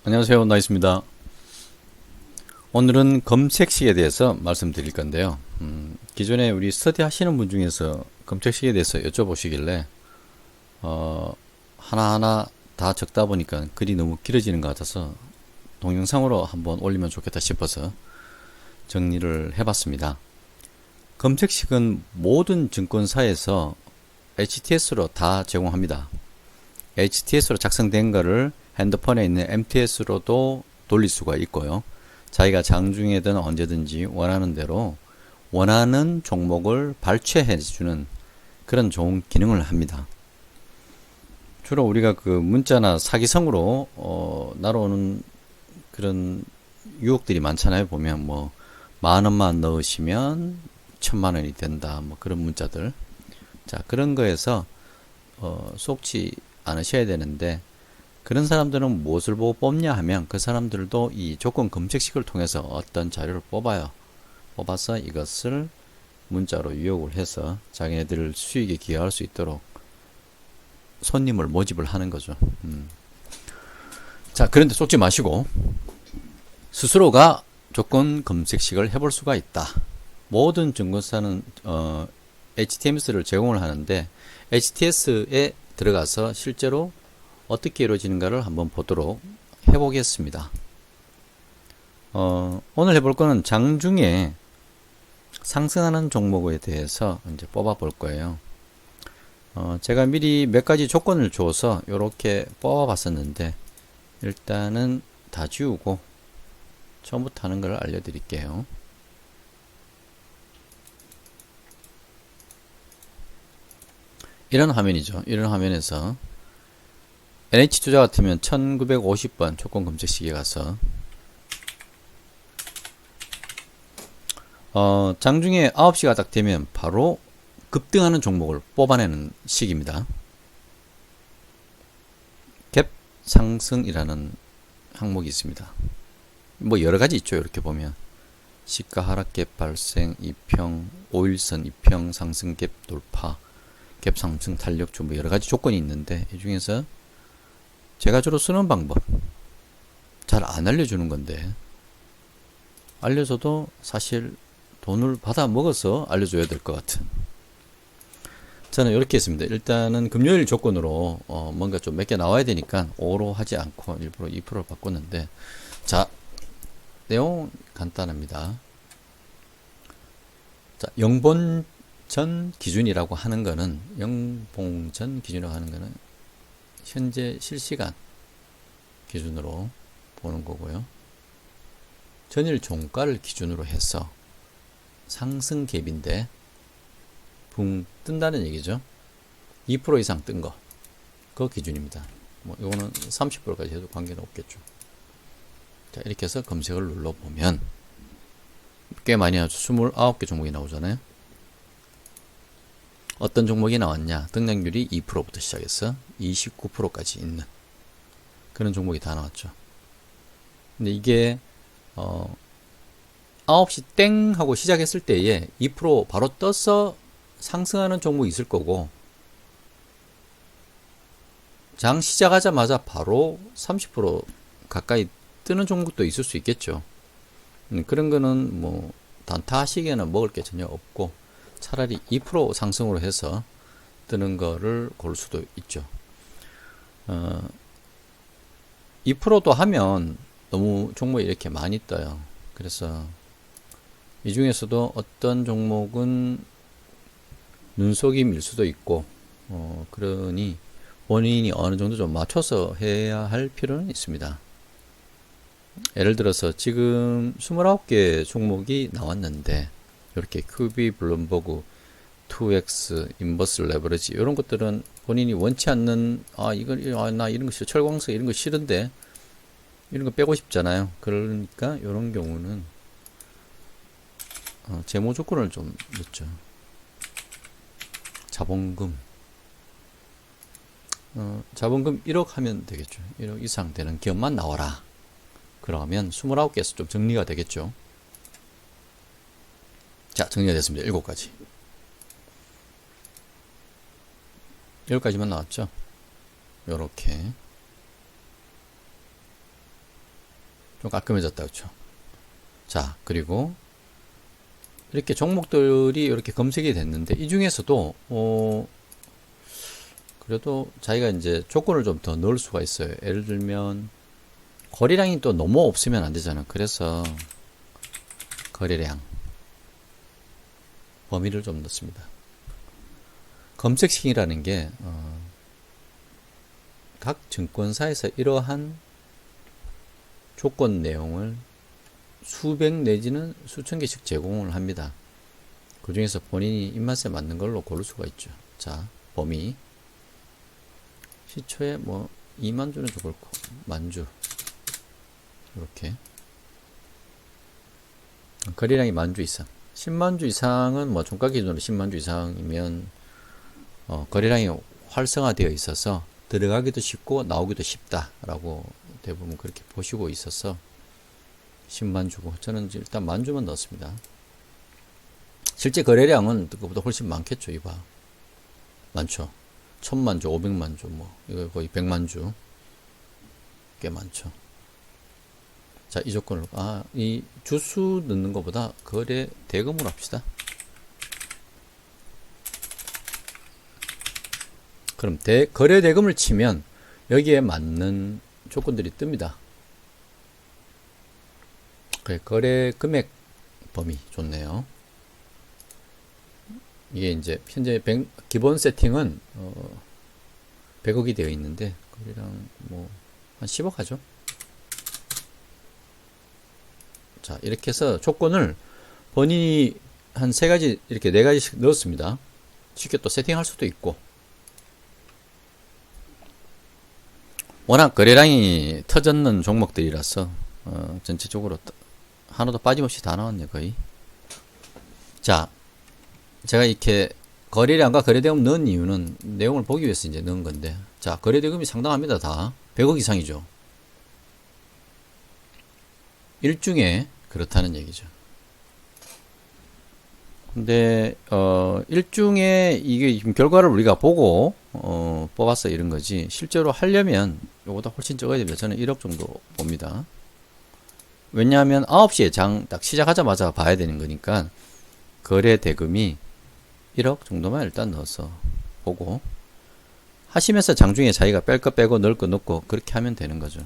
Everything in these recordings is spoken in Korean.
안녕하세요, 나이스입니다. 오늘은 검색식에 대해서 말씀드릴 건데요. 기존에 우리 스터디 하시는 분 중에서 검색식에 대해서 여쭤보시길래 하나하나 다 적다 보니까 글이 너무 길어지는 것 같아서 동영상으로 한번 올리면 좋겠다 싶어서 정리를 해봤습니다. 검색식은 모든 증권사에서 HTS로 다 제공합니다. HTS로 작성된 거를 핸드폰에 있는 MTS로도 돌릴 수가 있고요. 자기가 장중에든 언제든지 원하는 대로 원하는 종목을 발췌해 주는 그런 좋은 기능을 합니다. 주로 우리가 그 문자나 사기성으로 날아오는 그런 유혹들이 많잖아요. 보면 뭐 10,000원만 넣으시면 1,000,000원이 된다. 뭐 그런 문자들. 자, 그런 거에서 속지 않으셔야 되는데, 그런 사람들은 무엇을 보고 뽑냐 하면 그 사람들도 이 조건 검색식을 통해서 어떤 자료를 뽑아요. 뽑아서 이것을 문자로 유혹을 해서 자기네들 수익에 기여할 수 있도록 손님을 모집을 하는 거죠. 자, 그런데 쏟지 마시고 스스로가 조건 검색식을 해볼 수가 있다. 모든 증권사는 HTMS를 제공을 하는데 HTS에 들어가서 실제로 어떻게 이루어지는가를 한번 보도록 해보겠습니다. 오늘 해볼 거는 장중에 상승하는 종목에 대해서 이제 뽑아 볼 거예요. 제가 미리 몇 가지 조건을 줘서 이렇게 뽑아 봤었는데, 일단은 다 지우고 처음부터 하는 걸 알려드릴게요. 이런 화면이죠. 이런 화면에서 NH투자 같으면 1950번 조건 검색식에 가서 장중에 9시가 딱 되면 바로 급등하는 종목을 뽑아내는 식입니다. 갭 상승이라는 항목이 있습니다. 뭐 여러가지 있죠. 이렇게 보면 시가 하락갭 발생, 2평, 5일선 2평 상승갭 돌파, 갭 상승 탄력주, 뭐 여러가지 조건이 있는데, 이 중에서 제가 주로 쓰는 방법, 잘 안 알려주는 건데, 알려줘도 사실 돈을 받아 먹어서 알려줘야 될 것 같은, 저는 이렇게 했습니다. 일단은 금요일 조건으로 뭔가 좀 몇 개 나와야 되니까 5로 하지 않고 일부러 2%를 바꿨는데, 자, 내용 간단합니다. 자, 영봉전 기준이라고 하는 거는, 영봉전 기준이라고 하는 거는 현재 실시간 기준으로 보는 거고요. 전일 종가를 기준으로 해서 상승 갭인데 붕 뜬다는 얘기죠. 2% 이상 뜬 거, 그 기준입니다. 뭐 이거는 30%까지 해도 관계는 없겠죠. 자, 이렇게 해서 검색을 눌러보면 꽤 많이 나오죠. 29개 종목이 나오잖아요. 어떤 종목이 나왔냐? 등락률이 2%부터 시작해서 29%까지 있는 그런 종목이 다 나왔죠. 근데 이게 9시 땡 하고 시작했을 때에 2% 바로 떠서 상승하는 종목이 있을 거고, 장 시작하자마자 바로 30% 가까이 뜨는 종목도 있을 수 있겠죠. 그런 거는 뭐 단타 하시기에는 먹을 게 전혀 없고, 차라리 2% 상승으로 해서 뜨는 거를 고를 수도 있죠. 2%도 하면 너무 종목이 이렇게 많이 떠요. 그래서 이 중에서도 어떤 종목은 눈속임일 수도 있고, 그러니 본인이 어느 정도 좀 맞춰서 해야 할 필요는 있습니다. 예를 들어서 지금 29개 종목이 나왔는데, 이렇게 QB, 블룸버그, 2X, 인버스 레버리지, 이런 것들은 본인이 원치 않는, 나 이런 거 싫어, 철광석 이런 거 싫은데 이런 거 빼고 싶잖아요. 그러니까 이런 경우는 제모 조건을 좀 넣죠. 자본금, 자본금 1억 하면 되겠죠. 1억 이상 되는 기업만 나와라. 그러면 29개에서 좀 정리가 되겠죠. 자, 정리가 됐습니다. 7가지. 10가지만 나왔죠. 요렇게 좀 깔끔해졌다. 그쵸? 자, 그리고 이렇게 종목들이 이렇게 검색이 됐는데 이 중에서도 그래도 자기가 이제 조건을 좀 더 넣을 수가 있어요. 예를 들면 거래량이 또 너무 없으면 안 되잖아. 그래서 거래량 범위를 좀 넣습니다. 검색식이라는 게 각 증권사에서 이러한 조건 내용을 수백 내지는 수천 개씩 제공을 합니다. 그 중에서 본인이 입맛에 맞는 걸로 고를 수가 있죠. 자, 범위 시초에 뭐 2만 주는 좋을고 만주 이렇게 거래량이 만주 이상 10만 주 이상은 뭐 종가 기준으로 10만 주 이상이면 거래량이 활성화되어 있어서 들어가기도 쉽고 나오기도 쉽다라고 대부분 그렇게 보시고 있어서 10만 주고 저는 일단 만 주만 넣었습니다. 실제 거래량은 그것보다 훨씬 많겠죠. 이봐 많죠. 1000만 주, 500만 주, 뭐 이거 거의 100만 주 꽤 많죠. 자, 이 조건을 이 주수 넣는 것보다 거래 대금으로 합시다. 그럼 거래 대금을 치면 여기에 맞는 조건들이 뜹니다. 그래, 거래 금액 범위 좋네요. 이게 이제 현재 기본 세팅은 100억이 되어 있는데 거래량 뭐 한 10억 하죠. 자, 이렇게 해서 조건을 본인이 한 3가지 이렇게 4가지씩 넣었습니다. 쉽게 또 세팅할 수도 있고 워낙 거래량이 터졌는 종목들이라서 전체적으로 하나도 빠짐없이 다 나왔네 거의. 자, 제가 이렇게 거래량과 거래대금 넣은 이유는 내용을 보기 위해서 이제 넣은 건데, 자, 거래대금이 상당합니다. 다 100억 이상이죠. 일중에 그렇다는 얘기죠. 근데 일중에 이게 지금 결과를 우리가 보고 뽑았어 이런 거지, 실제로 하려면 이거보다 훨씬 적어야 됩니다. 저는 1억 정도 봅니다. 왜냐하면 9시에 장 딱 시작하자마자 봐야 되는 거니까 거래 대금이 1억 정도만 일단 넣어서 보고 하시면서 장중에 자기가 뺄 거 빼고 넣을 거 넣고 그렇게 하면 되는 거죠.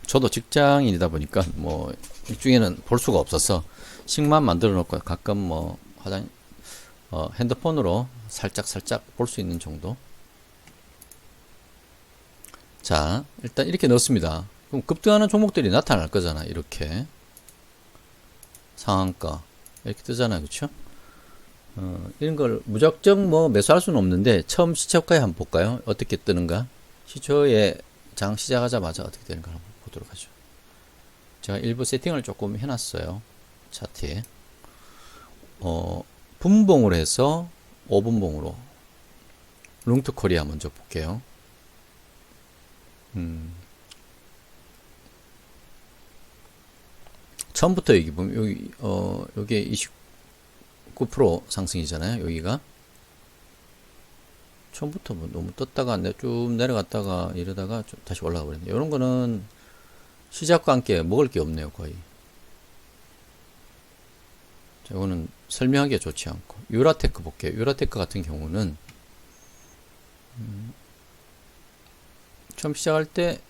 저도 직장인이다 보니까 뭐 일중에는 볼 수가 없어서 식만 만들어 놓고 가끔 뭐 핸드폰으로 살짝 볼 수 있는 정도. 자, 일단 이렇게 넣습니다. 그럼 급등하는 종목들이 나타날 거잖아. 이렇게 상한가 이렇게 뜨잖아요. 그쵸? 이런 걸 무작정 뭐 매수할 수는 없는데 처음 시초가에 한번 볼까요? 어떻게 뜨는가? 시초에 장 시작하자마자 어떻게 되는가 한번 보도록 하죠. 제가 일부 세팅을 조금 해놨어요. 차트에 분봉으로 해서 5분봉으로 롱투 코리아 먼저 볼게요. 처음부터 여기 보면 여기 29% 상승이잖아요. 여기가 처음부터 뭐 너무 떴다가 쭉 내려갔다가 이러다가 좀 다시 올라가 버렸네. 이런 거는 시작과 함께 먹을 게 없네요. 거의. 자, 이거는 설명하기가 좋지 않고 유라테크 볼게요. 유라테크 같은 경우는 처음 시작할 때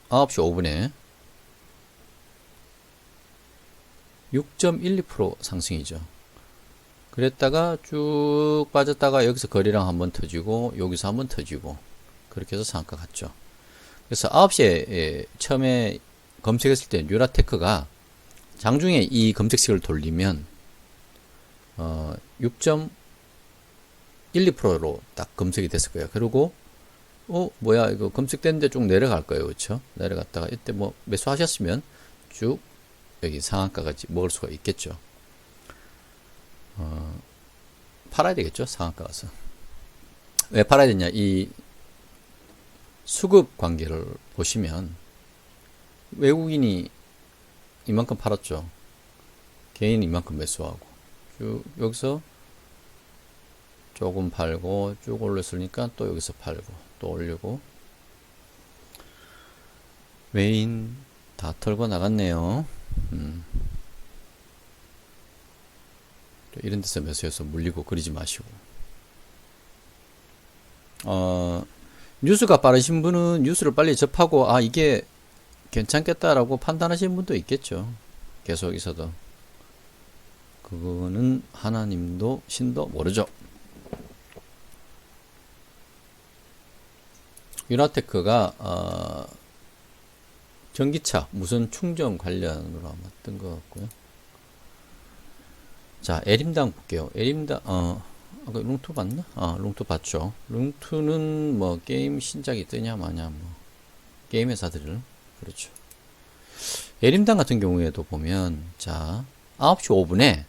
9시 5분에 6.12% 상승이죠. 그랬다가 쭉 빠졌다가 여기서 거래량 한번 터지고 여기서 한번 터지고 그렇게 해서 상한가 갔죠. 그래서 9시에 처음에 검색했을 때 유라테크가 장중에 이 검색식을 돌리면 6.12%로 딱 검색이 됐을 거예요. 그리고 뭐야 이거 검색됐는데 쭉 내려갈 거예요. 그렇죠? 내려갔다가 이때 뭐 매수하셨으면 쭉 여기 상한가까지 먹을 수가 있겠죠. 팔아야 되겠죠. 상한가 가서. 왜 팔아야 되냐? 이 수급 관계를 보시면 외국인이 이만큼 팔았죠. 개인이 이만큼 매수하고 쭉 여기서 조금 팔고 쭉 올렸으니까 또 여기서 팔고 또 올리고 외인 다 털고 나갔네요. 이런 데서 매수해서 물리고 그러지 마시고. 뉴스가 빠르신 분은 뉴스를 빨리 접하고, 아, 이게 괜찮겠다라고 판단하시는 분도 있겠죠. 계속 있어도. 그거는 하나님도 신도 모르죠. 유나테크가 전기차 무선 충전 관련으로 아마 뜬 것 같고요. 자, 에림당 볼게요. 에림당 아까 룽투 봤나? 룽투 봤죠. 룽투는 뭐 게임 신작이 뜨냐 마냐 뭐 게임 회사들을 그렇죠. 에림당 같은 경우에도 보면 자 9시 5분에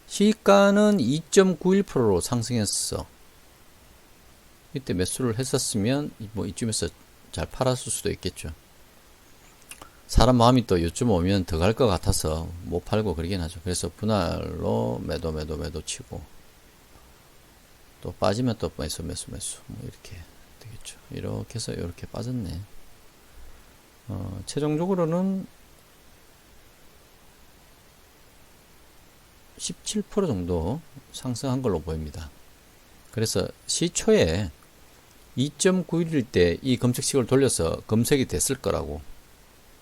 시가는 2.91%로 상승했어. 이때 매수를 했었으면 뭐 이쯤에서 잘 팔았을 수도 있겠죠. 사람 마음이 또 요즘 오면 더 갈 것 같아서 못 팔고 그러긴 하죠. 그래서 분할로 매도 치고 또 빠지면 또 매수 뭐 이렇게 되겠죠. 이렇게 해서 이렇게 빠졌네. 최종적으로는 17% 정도 상승한 걸로 보입니다. 그래서 시초에 2.91일 때 이 검색식을 돌려서 검색이 됐을 거라고.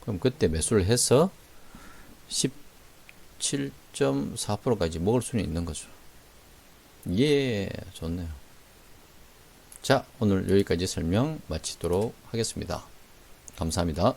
그럼 그때 매수를 해서 17.4%까지 먹을 수는 있는 거죠. 예, 좋네요. 자, 오늘 여기까지 설명 마치도록 하겠습니다. 감사합니다.